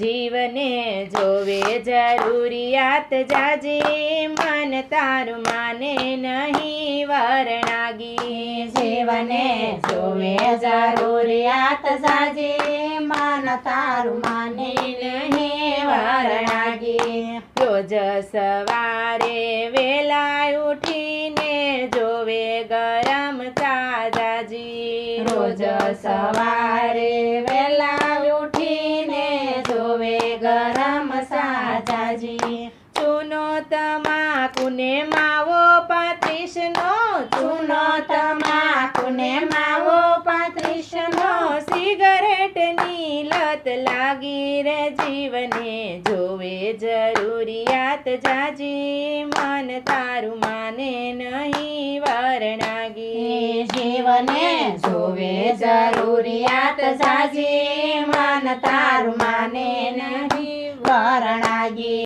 જીવને જોવે જરૂરિયાત જાજી મન તારું માને નહીં વરણાગી જીવને જોવે જરૂરિયાત જાજી મન તારું માને નહીં વરણાગી રોજ સવારે વેલા ઉઠીને જોવે ગરમ તાજાજી રોજ સવારે વેલા ઉઠીને જોવે ગરમ સાજાજી ચૂનો તમાકુને માવો 35નો ચૂનો તમાકુને માવો 35નો સિગરેટની લત લાગી રે જીવને જોવે જરૂરિયાત જાજી મન તારું માને નહીં વરણાગી જીવને જોવે જરૂરિયાત જાજી મન તારું માને નહીં વરણાગી